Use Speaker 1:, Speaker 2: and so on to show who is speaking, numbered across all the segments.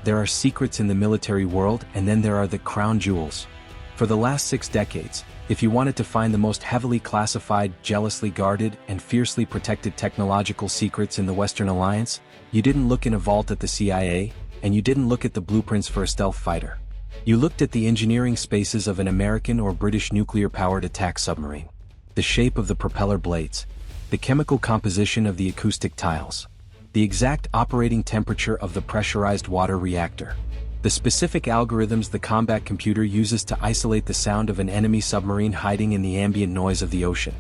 Speaker 1: There are secrets in the military world, and then there are the crown jewels. For the last 6 decades, if you wanted to find the most heavily classified, jealously guarded, and fiercely protected technological secrets in the Western Alliance, you didn't look in a vault at the CIA, and you didn't look at the blueprints for a stealth fighter. You looked at the engineering spaces of an American or British nuclear-powered attack submarine. The shape of the propeller blades, the chemical composition of the acoustic tiles, the exact operating temperature of the pressurized water reactor, the specific algorithms the combat computer uses to isolate the sound of an enemy submarine hiding in the ambient noise of the ocean.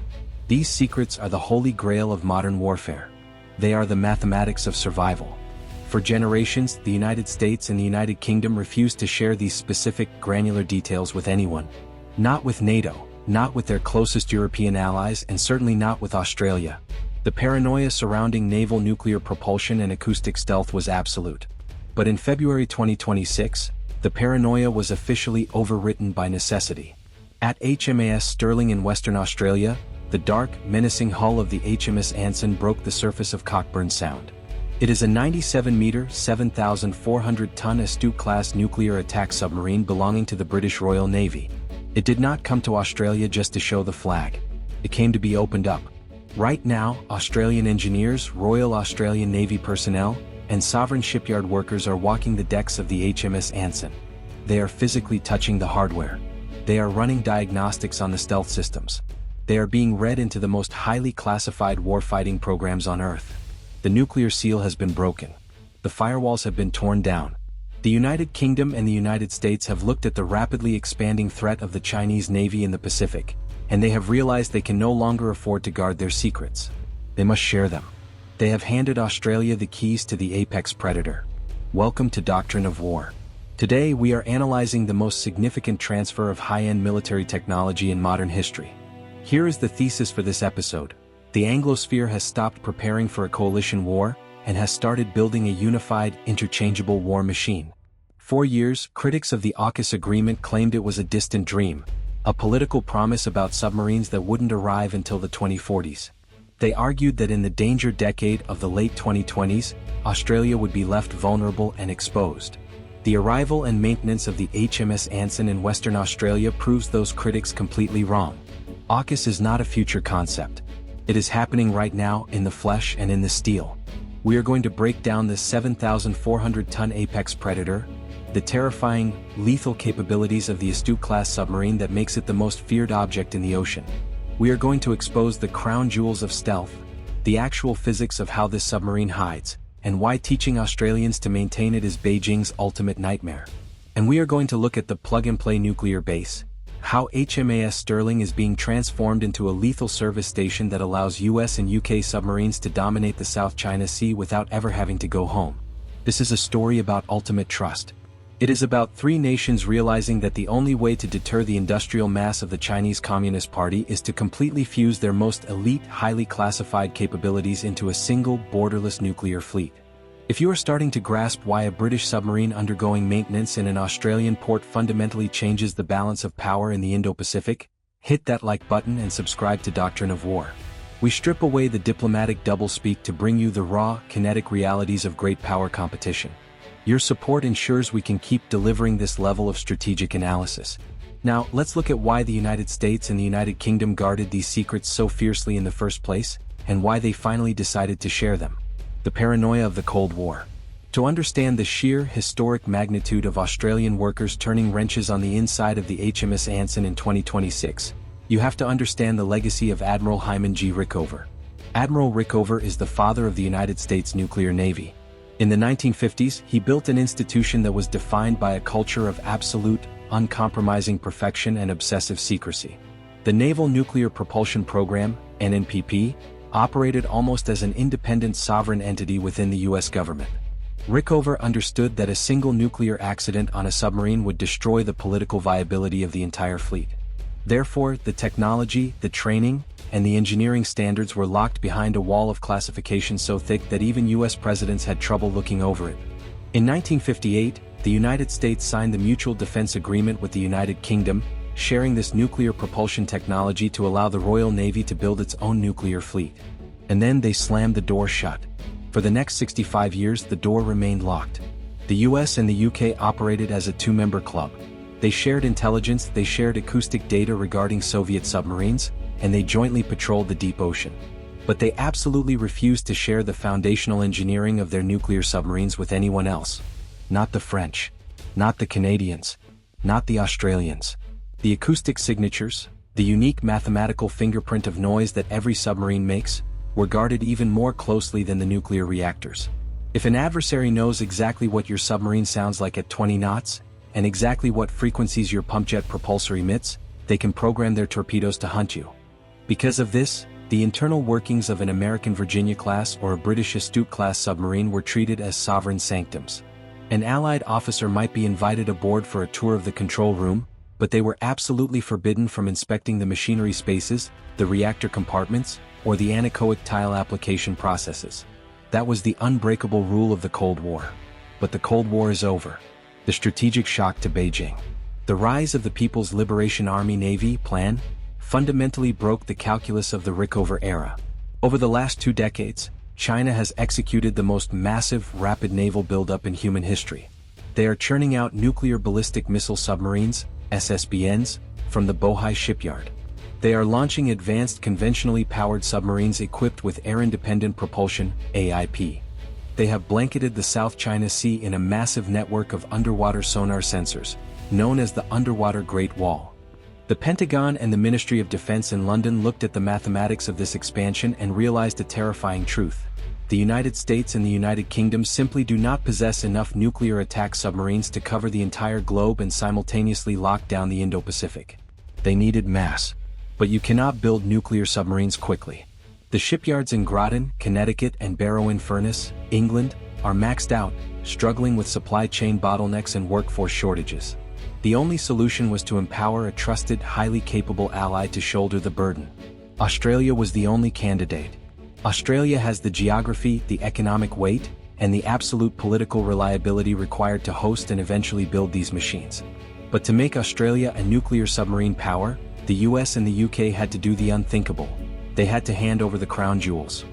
Speaker 1: These secrets are the holy grail of modern warfare. They are the mathematics of survival. For generations, the United States and the United Kingdom refused to share these specific, granular details with anyone. Not with NATO, not with their closest European allies, and certainly not with Australia. The paranoia surrounding naval nuclear propulsion and acoustic stealth was absolute. But in February 2026, the paranoia was officially overwritten by necessity. At HMAS Stirling in Western Australia, the dark, menacing hull of the HMS Anson broke the surface of Cockburn Sound. It is a 97-meter, 7,400-ton Astute-class nuclear attack submarine belonging to the British Royal Navy. It did not come to Australia just to show the flag. It came to be opened up. Right now, Australian engineers, Royal Australian Navy personnel, and sovereign shipyard workers are walking the decks of the HMS Anson. They are physically touching the hardware. They are running diagnostics on the stealth systems. They are being read into the most highly classified warfighting programs on Earth. The nuclear seal has been broken. The firewalls have been torn down. The United Kingdom and the United States have looked at the rapidly expanding threat of the Chinese Navy in the Pacific, and they have realized they can no longer afford to guard their secrets. They must share them. They have handed Australia the keys to the apex predator. Welcome to Doctrine of War. Today we are analyzing the most significant transfer of high-end military technology in modern history. Here is the thesis for this episode. The Anglosphere has stopped preparing for a coalition war and has started building a unified, interchangeable war machine. For years, critics of the AUKUS agreement claimed it was a distant dream, a political promise about submarines that wouldn't arrive until the 2040s. They argued that in the danger decade of the late 2020s, Australia would be left vulnerable and exposed. The arrival and maintenance of the HMS Anson in Western Australia proves those critics completely wrong. AUKUS is not a future concept. It is happening right now in the flesh and in the steel. We are going to break down this 7,400-ton apex predator, the terrifying, lethal capabilities of the Astute-class submarine that makes it the most feared object in the ocean. We are going to expose the crown jewels of stealth, the actual physics of how this submarine hides, and why teaching Australians to maintain it is Beijing's ultimate nightmare. And we are going to look at the plug-and-play nuclear base, how HMAS Stirling is being transformed into a lethal service station that allows US and UK submarines to dominate the South China Sea without ever having to go home. This is a story about ultimate trust. It is about 3 nations realizing that the only way to deter the industrial mass of the Chinese Communist Party is to completely fuse their most elite, highly classified capabilities into a single, borderless nuclear fleet. If you are starting to grasp why a British submarine undergoing maintenance in an Australian port fundamentally changes the balance of power in the Indo-Pacific, hit that like button and subscribe to Doctrine of War. We strip away the diplomatic doublespeak to bring you the raw, kinetic realities of great power competition. Your support ensures we can keep delivering this level of strategic analysis. Now, let's look at why the United States and the United Kingdom guarded these secrets so fiercely in the first place, and why they finally decided to share them. The paranoia of the Cold War. To understand the sheer historic magnitude of Australian workers turning wrenches on the inside of the HMS Anson in 2026, you have to understand the legacy of Admiral Hyman G. Rickover. Admiral Rickover is the father of the United States nuclear navy. In the 1950s, he built an institution that was defined by a culture of absolute, uncompromising perfection and obsessive secrecy. The Naval Nuclear Propulsion Program, NNPP, operated almost as an independent sovereign entity within the US government. Rickover understood that a single nuclear accident on a submarine would destroy the political viability of the entire fleet. Therefore, the technology, the training, and the engineering standards were locked behind a wall of classification so thick that even US presidents had trouble looking over it. In 1958, the United States signed the Mutual Defense Agreement with the United Kingdom, sharing this nuclear propulsion technology to allow the Royal Navy to build its own nuclear fleet. And then they slammed the door shut. For the next 65 years the door remained locked. The The US and the UK operated as a two-member club. They shared intelligence, they shared acoustic data regarding Soviet submarines, and they jointly patrolled the deep ocean. But they absolutely refused to share the foundational engineering of their nuclear submarines with anyone else. Not the French. Not the Canadians. Not the Australians. The acoustic signatures, the unique mathematical fingerprint of noise that every submarine makes, were guarded even more closely than the nuclear reactors. If an adversary knows exactly what your submarine sounds like at 20 knots, and exactly what frequencies your pump jet propulsor emits, they can program their torpedoes to hunt you. Because of this, the internal workings of an American Virginia-class or a British Astute-class submarine were treated as sovereign sanctums. An Allied officer might be invited aboard for a tour of the control room, but they were absolutely forbidden from inspecting the machinery spaces, the reactor compartments, or the anechoic tile application processes. That was the unbreakable rule of the Cold War. But the Cold War is over. The strategic shock to Beijing. The rise of the People's Liberation Army Navy plan fundamentally broke the calculus of the Rickover era. Over the last 2 decades, China has executed the most massive rapid naval buildup in human history. They are churning out nuclear ballistic missile submarines, SSBNs, from the Bohai shipyard. They are launching advanced conventionally powered submarines equipped with air-independent propulsion, AIP. They have blanketed the South China Sea in a massive network of underwater sonar sensors, known as the Underwater Great Wall. The Pentagon and the Ministry of Defense in London looked at the mathematics of this expansion and realized a terrifying truth. The United States and the United Kingdom simply do not possess enough nuclear attack submarines to cover the entire globe and simultaneously lock down the Indo-Pacific. They needed mass. But you cannot build nuclear submarines quickly. The shipyards in Groton, Connecticut and Barrow-in-Furness, England, are maxed out, struggling with supply chain bottlenecks and workforce shortages. The only solution was to empower a trusted, highly capable ally to shoulder the burden. Australia was the only candidate. Australia has the geography, the economic weight, and the absolute political reliability required to host and eventually build these machines. But to make Australia a nuclear submarine power, the US and the UK had to do the unthinkable. They had to hand over the crown jewels.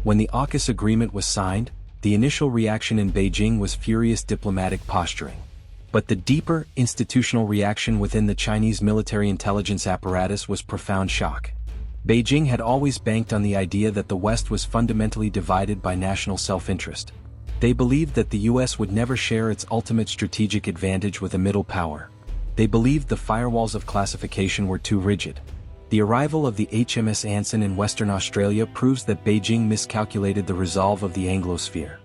Speaker 1: When the AUKUS agreement was signed, the initial reaction in Beijing was furious diplomatic posturing. But the deeper, institutional reaction within the Chinese military intelligence apparatus was profound shock. Beijing had always banked on the idea that the West was fundamentally divided by national self-interest. They believed that the US would never share its ultimate strategic advantage with a middle power. They believed the firewalls of classification were too rigid. The arrival of the HMS Anson in Western Australia proves that Beijing miscalculated the resolve of the Anglosphere.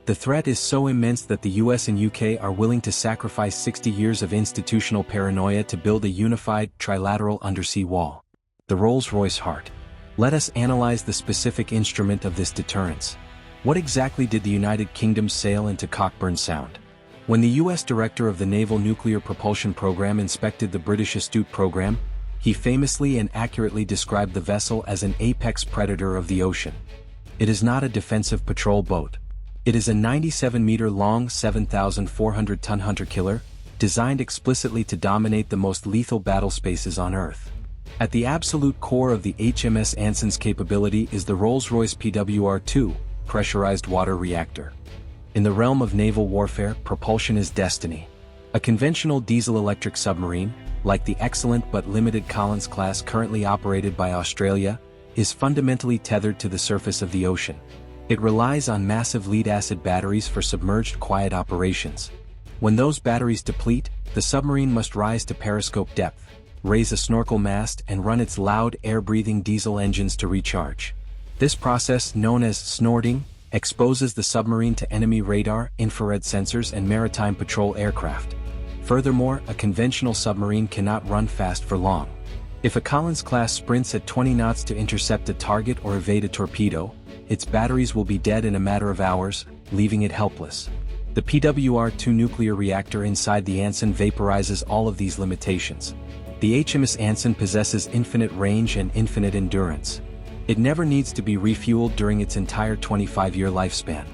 Speaker 1: The threat is so immense that the US and UK are willing to sacrifice 60 years of institutional paranoia to build a unified, trilateral undersea wall. The Rolls-Royce Heart. Let us analyze the specific instrument of this deterrence. What exactly did the United Kingdom sail into Cockburn Sound? When the US director of the Naval Nuclear Propulsion Program inspected the British Astute program, he famously and accurately described the vessel as an apex predator of the ocean. It is not a defensive patrol boat. It is a 97-meter-long, 7,400-ton hunter-killer, designed explicitly to dominate the most lethal battle spaces on Earth. At the absolute core of the HMS Anson's capability is the Rolls-Royce PWR-2, pressurized water reactor. In the realm of naval warfare, propulsion is destiny. A conventional diesel-electric submarine, like the excellent but limited Collins-class currently operated by Australia, is fundamentally tethered to the surface of the ocean. It relies on massive lead-acid batteries for submerged quiet operations. When those batteries deplete, the submarine must rise to periscope depth, raise a snorkel mast and run its loud air-breathing diesel engines to recharge. This process, known as snorting, exposes the submarine to enemy radar, infrared sensors and maritime patrol aircraft. Furthermore, a conventional submarine cannot run fast for long. If a Collins-class sprints at 20 knots to intercept a target or evade a torpedo, its batteries will be dead in a matter of hours, leaving it helpless. The PWR-2 nuclear reactor inside the Anson vaporizes all of these limitations. The HMS Anson possesses infinite range and infinite endurance. It never needs to be refueled during its entire 25-year lifespan.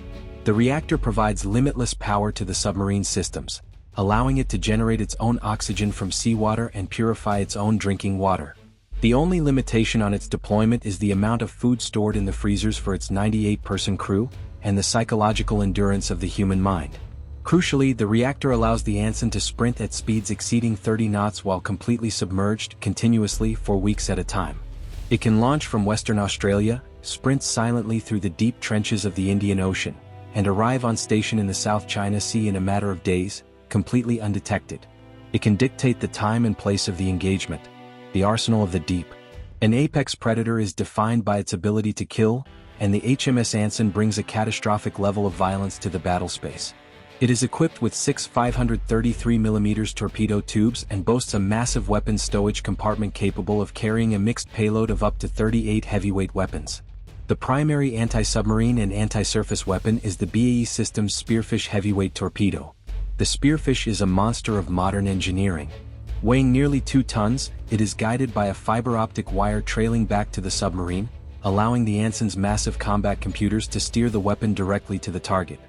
Speaker 1: The reactor provides limitless power to the submarine systems, allowing it to generate its own oxygen from seawater and purify its own drinking water. The only limitation on its deployment is the amount of food stored in the freezers for its 98-person crew, and the psychological endurance of the human mind. Crucially, the reactor allows the Anson to sprint at speeds exceeding 30 knots while completely submerged continuously for weeks at a time. It can launch from Western Australia, sprint silently through the deep trenches of the Indian Ocean, and arrive on station in the South China Sea in a matter of days, completely undetected. It can dictate the time and place of the engagement, the arsenal of the deep. An apex predator is defined by its ability to kill, and the HMS Anson brings a catastrophic level of violence to the battle space. It is equipped with 6 533mm torpedo tubes and boasts a massive weapons stowage compartment capable of carrying a mixed payload of up to 38 heavyweight weapons. The primary anti-submarine and anti-surface weapon is the BAE Systems Spearfish heavyweight torpedo. The Spearfish is a monster of modern engineering. Weighing nearly 2 tons, it is guided by a fiber optic wire trailing back to the submarine, allowing the Anson's massive combat computers to steer the weapon directly to the target.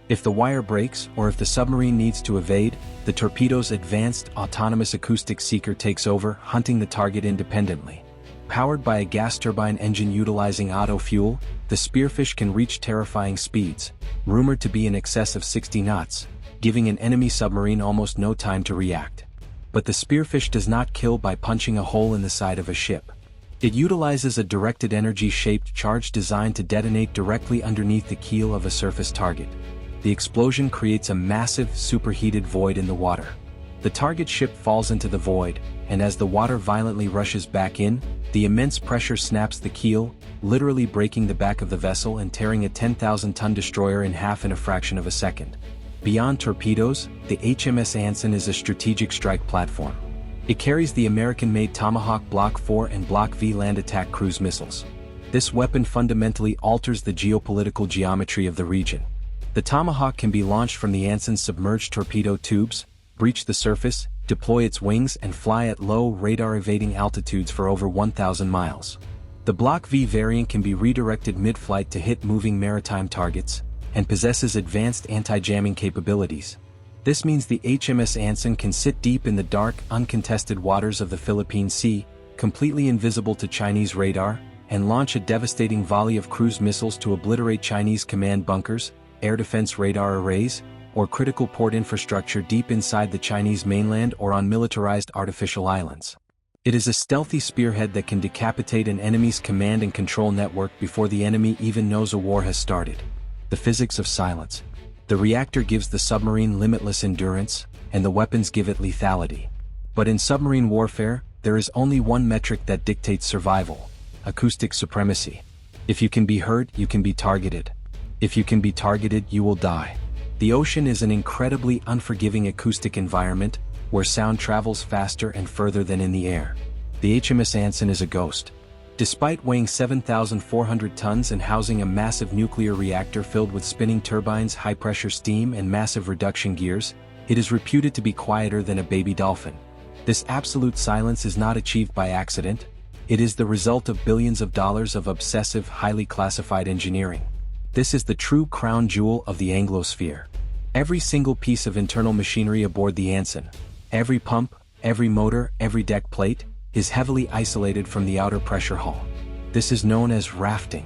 Speaker 1: If the wire breaks or if the submarine needs to evade, the torpedo's advanced autonomous acoustic seeker takes over, hunting the target independently. Powered by a gas turbine engine utilizing auto fuel, the Spearfish can reach terrifying speeds, rumored to be in excess of 60 knots, giving an enemy submarine almost no time to react. But the Spearfish does not kill by punching a hole in the side of a ship. It utilizes a directed energy-shaped charge designed to detonate directly underneath the keel of a surface target. The explosion creates a massive, superheated void in the water. The target ship falls into the void, and as the water violently rushes back in, the immense pressure snaps the keel, literally breaking the back of the vessel and tearing a 10,000-ton destroyer in half in a fraction of a second. Beyond torpedoes, the HMS Anson is a strategic strike platform. It carries the American-made Tomahawk Block 4 and Block V land attack cruise missiles. This weapon fundamentally alters the geopolitical geometry of the region. The Tomahawk can be launched from the Anson's submerged torpedo tubes, breach the surface, deploy its wings and fly at low radar-evading altitudes for over 1,000 miles. The Block V variant can be redirected mid-flight to hit moving maritime targets, and possesses advanced anti-jamming capabilities. This means the HMS Anson can sit deep in the dark, uncontested waters of the Philippine Sea, completely invisible to Chinese radar, and launch a devastating volley of cruise missiles to obliterate Chinese command bunkers, air defense radar arrays, or critical port infrastructure deep inside the Chinese mainland or on militarized artificial islands. It is a stealthy spearhead that can decapitate an enemy's command and control network before the enemy even knows a war has started. The physics of silence. The reactor gives the submarine limitless endurance, and the weapons give it lethality. But in submarine warfare, there is only one metric that dictates survival: acoustic supremacy. If you can be heard, you can be targeted. If you can be targeted, you will die. The ocean is an incredibly unforgiving acoustic environment, where sound travels faster and further than in the air. The HMS Anson is a ghost. Despite weighing 7,400 tons and housing a massive nuclear reactor filled with spinning turbines, high-pressure steam and massive reduction gears, it is reputed to be quieter than a baby dolphin. This absolute silence is not achieved by accident. It is the result of billions of dollars of obsessive, highly classified engineering. This is the true crown jewel of the Anglosphere. Every single piece of internal machinery aboard the Anson, every pump, every motor, every deck plate, is heavily isolated from the outer pressure hull. This is known as rafting.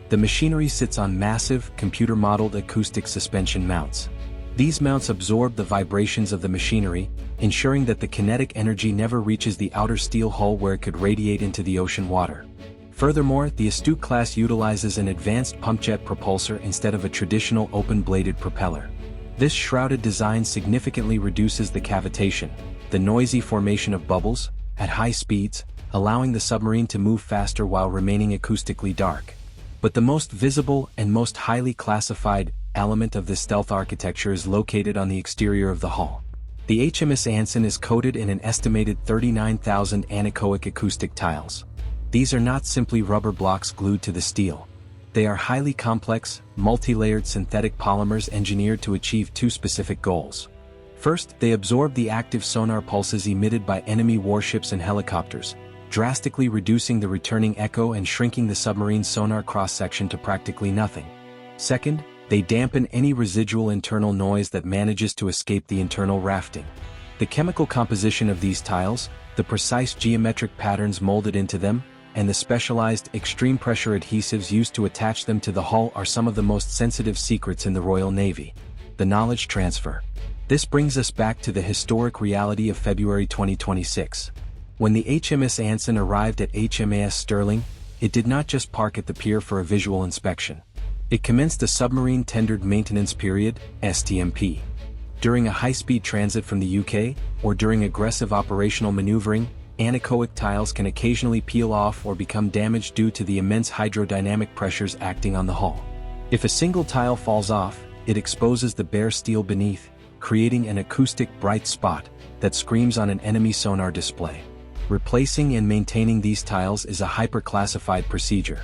Speaker 1: The machinery sits on massive, computer-modeled acoustic suspension mounts. These mounts absorb the vibrations of the machinery, ensuring that the kinetic energy never reaches the outer steel hull where it could radiate into the ocean water. Furthermore, the Astute-class utilizes an advanced pumpjet propulsor instead of a traditional open-bladed propeller. This shrouded design significantly reduces the cavitation, the noisy formation of bubbles, at high speeds, allowing the submarine to move faster while remaining acoustically dark. But the most visible and most highly classified element of this stealth architecture is located on the exterior of the hull. The HMS Anson is coated in an estimated 39,000 anechoic acoustic tiles. These are not simply rubber blocks glued to the steel. They are highly complex, multi-layered synthetic polymers engineered to achieve two specific goals. First, they absorb the active sonar pulses emitted by enemy warships and helicopters, drastically reducing the returning echo and shrinking the submarine's sonar cross-section to practically nothing. Second, they dampen any residual internal noise that manages to escape the internal rafting. The chemical composition of these tiles, the precise geometric patterns molded into them, and the specialized extreme pressure adhesives used to attach them to the hull are some of the most sensitive secrets in the Royal Navy. the knowledge transfer. This brings us back to the historic reality of February 2026. When the HMS Anson arrived at HMAS Stirling, it did not just park at the pier for a visual inspection. It commenced a submarine tendered maintenance period, STMP. During a high-speed transit from the UK, or during aggressive operational maneuvering, anechoic tiles can occasionally peel off or become damaged due to the immense hydrodynamic pressures acting on the hull. If a single tile falls off, it exposes the bare steel beneath, creating an acoustic bright spot that screams on an enemy sonar display. Replacing and maintaining these tiles is a hyper-classified procedure.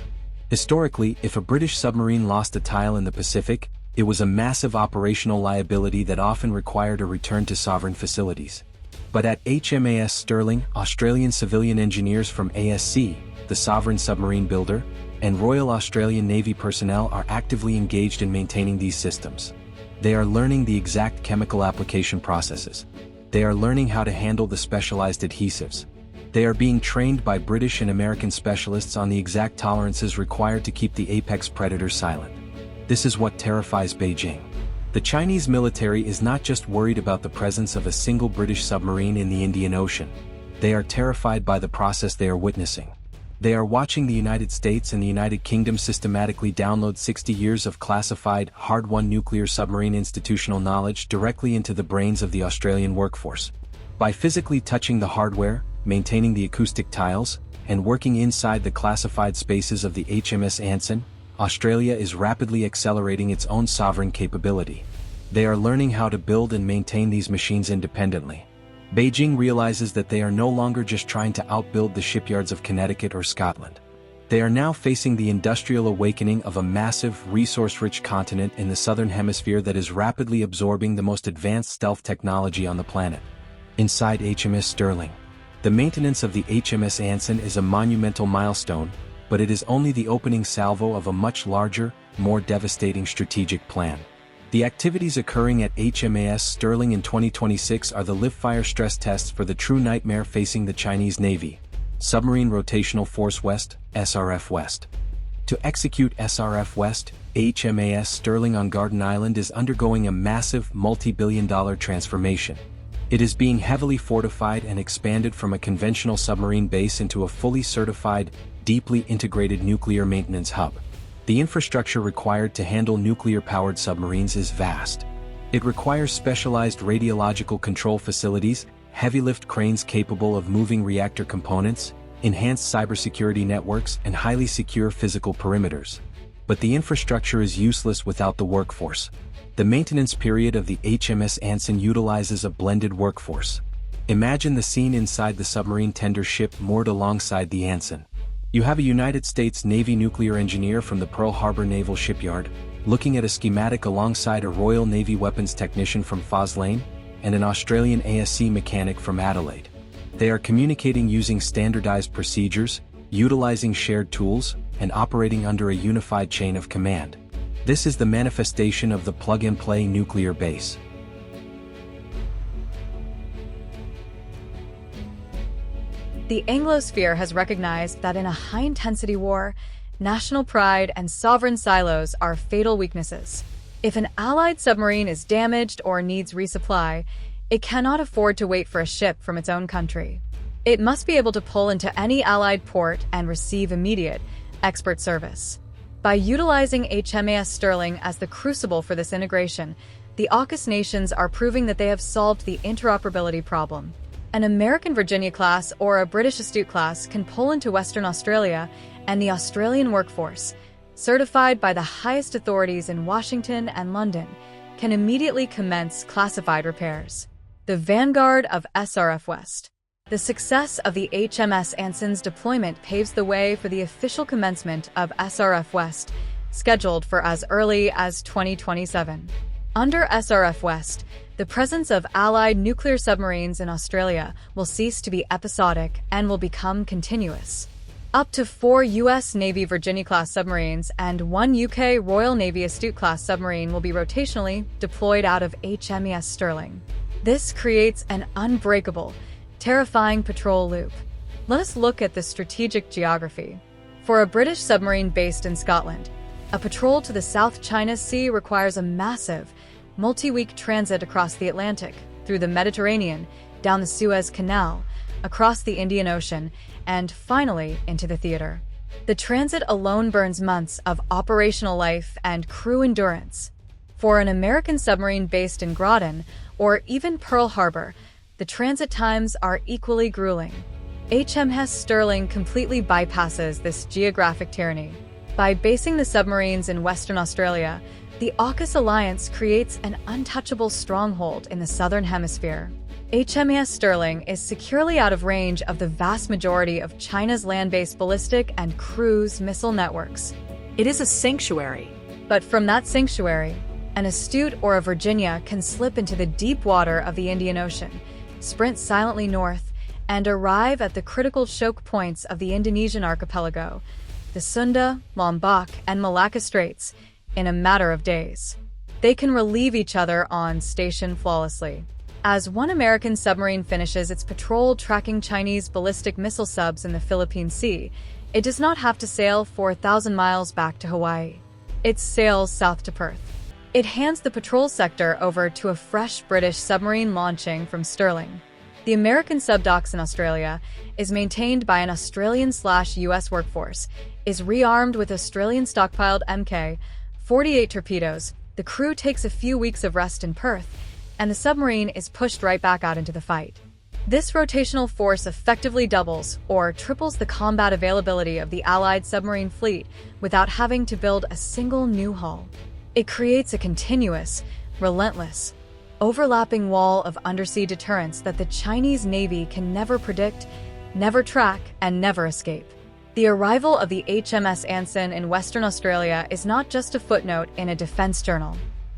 Speaker 1: Historically, if a British submarine lost a tile in the Pacific, it was a massive operational liability that often required a return to sovereign facilities. But at HMAS Stirling, Australian civilian engineers from ASC, the sovereign submarine builder, and Royal Australian Navy personnel are actively engaged in maintaining these systems. They are learning the exact chemical application processes. They are learning how to handle the specialized adhesives. They are being trained by British and American specialists on the exact tolerances required to keep the apex predator silent. This is what terrifies Beijing. The Chinese military is not just worried about the presence of a single British submarine in the Indian Ocean. They are terrified by the process they are witnessing. They are watching the United States and the United Kingdom systematically download 60 years of classified, hard-won nuclear submarine institutional knowledge directly into the brains of the Australian workforce. By physically touching the hardware, maintaining the acoustic tiles, and working inside the classified spaces of the HMS Anson, Australia is rapidly accelerating its own sovereign capability. They are learning how to build and maintain these machines independently. Beijing realizes that they are no longer just trying to outbuild the shipyards of Connecticut or Scotland. They are now facing the industrial awakening of a massive, resource-rich continent in the southern hemisphere that is rapidly absorbing the most advanced stealth technology on the planet. Inside HMS Stirling, the maintenance of the HMS Anson is a monumental milestone, but it is only the opening salvo of a much larger, more devastating strategic plan. The activities occurring at HMAS Stirling in 2026 are the live-fire stress tests for the true nightmare facing the Chinese Navy, Submarine Rotational Force West, SRF West. To execute SRF West, HMAS Stirling on Garden Island is undergoing a massive multi-billion-dollar transformation. It is being heavily fortified and expanded from a conventional submarine base into a fully certified, deeply integrated nuclear maintenance hub. The infrastructure required to handle nuclear-powered submarines is vast. It requires specialized radiological control facilities, heavy-lift cranes capable of moving reactor components, enhanced cybersecurity networks, and highly secure physical perimeters. But the infrastructure is useless without the workforce. The maintenance period of the HMS Anson utilizes a blended workforce. Imagine the scene inside the submarine tender ship moored alongside the Anson. You have a United States Navy nuclear engineer from the Pearl Harbor Naval Shipyard, looking at a schematic alongside a Royal Navy weapons technician from Foz Lane, and an Australian ASC mechanic from Adelaide. They are communicating using standardized procedures, utilizing shared tools, and operating under a unified chain of command. This is the manifestation of the plug-and-play nuclear base.
Speaker 2: The Anglosphere has recognized that in a high-intensity war, national pride and sovereign silos are fatal weaknesses. If an Allied submarine is damaged or needs resupply, it cannot afford to wait for a ship from its own country. It must be able to pull into any Allied port and receive immediate, expert service. By utilizing HMAS Stirling as the crucible for this integration, the AUKUS nations are proving that they have solved the interoperability problem. An American Virginia-class or a British Astute-class can pull into Western Australia, and the Australian workforce, certified by the highest authorities in Washington and London, can immediately commence classified repairs. The vanguard of SRF West. The success of the HMS Anson's deployment paves the way for the official commencement of SRF West, scheduled for as early as 2027. Under SRF West, the presence of Allied nuclear submarines in Australia will cease to be episodic and will become continuous. Up to 4 U.S. Navy Virginia-class submarines and 1 UK Royal Navy Astute-class submarine will be rotationally deployed out of HMAS Stirling. This creates an unbreakable, terrifying patrol loop. Let us look at the strategic geography. For a British submarine based in Scotland, a patrol to the South China Sea requires a massive, multi-week transit across the Atlantic, through the Mediterranean, down the Suez Canal, across the Indian Ocean, and finally into the theater. The transit alone burns months of operational life and crew endurance. For an American submarine based in Groton, or even Pearl Harbor, the transit times are equally grueling. HMS Stirling completely bypasses this geographic tyranny. By basing the submarines in Western Australia, the AUKUS alliance creates an untouchable stronghold in the Southern Hemisphere. HMAS Stirling is securely out of range of the vast majority of China's land-based ballistic and cruise missile networks.
Speaker 3: It is a sanctuary.
Speaker 2: But from that sanctuary, an Astute or a Virginia can slip into the deep water of the Indian Ocean, sprint silently north, and arrive at the critical choke points of the Indonesian archipelago, the Sunda, Lombok, and Malacca Straits, in a matter of days. They can relieve each other on station flawlessly. As one American submarine finishes its patrol tracking Chinese ballistic missile subs in the Philippine Sea, it does not have to sail 4,000 miles back to Hawaii. It sails south to Perth. It hands the patrol sector over to a fresh British submarine launching from Stirling. The American subdocks in Australia is maintained by an Australian/US workforce, is rearmed with Australian stockpiled Mk-48 torpedoes. The crew takes a few weeks of rest in Perth, and the submarine is pushed right back out into the fight. This rotational force effectively doubles or triples the combat availability of the Allied submarine fleet without having to build a single new hull. It creates a continuous, relentless, overlapping wall of undersea deterrence that the Chinese Navy can never predict, never track, and never escape. The arrival of the HMS Anson in Western Australia is not just a footnote in a defense journal.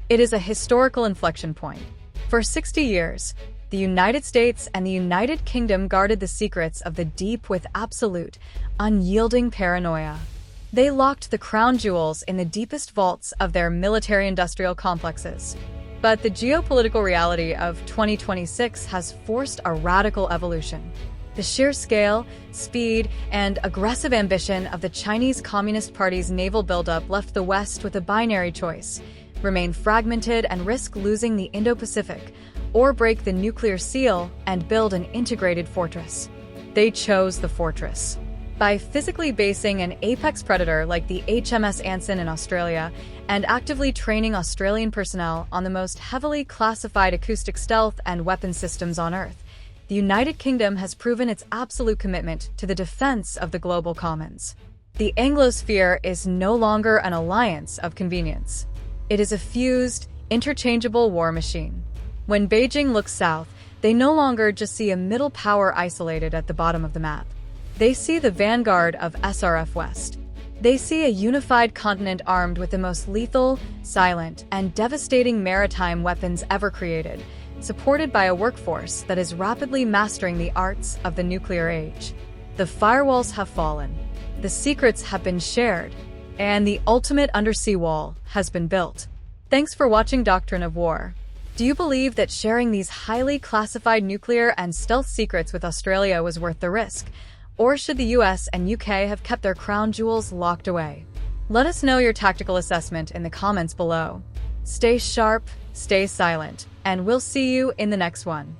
Speaker 2: It is a historical inflection point. For 60 years, the United States and the United Kingdom guarded the secrets of the deep with absolute, unyielding paranoia. They locked the crown jewels in the deepest vaults of their military-industrial complexes. But the geopolitical reality of 2026 has forced a radical evolution. The sheer scale, speed, and aggressive ambition of the Chinese Communist Party's naval buildup left the West with a binary choice: remain fragmented and risk losing the Indo-Pacific, or break the nuclear seal and build an integrated fortress. They chose the fortress. By physically basing an apex predator like the HMS Anson in Australia and actively training Australian personnel on the most heavily classified acoustic stealth and weapon systems on Earth, the United Kingdom has proven its absolute commitment to the defense of the global commons. The Anglosphere is no longer an alliance of convenience. It is a fused, interchangeable war machine. When Beijing looks south, they no longer just see a middle power isolated at the bottom of the map. They see the vanguard of SRF West. They see a unified continent armed with the most lethal, silent, and devastating maritime weapons ever created, supported by a workforce that is rapidly mastering the arts of the nuclear age. The firewalls have fallen, the secrets have been shared, and the ultimate undersea wall has been built. Thanks for watching Doctrine of War. Do you believe that sharing these highly classified nuclear and stealth secrets with Australia was worth the risk? Or should the US and UK have kept their crown jewels locked away? Let us know your tactical assessment in the comments below. Stay sharp, stay silent, and we'll see you in the next one.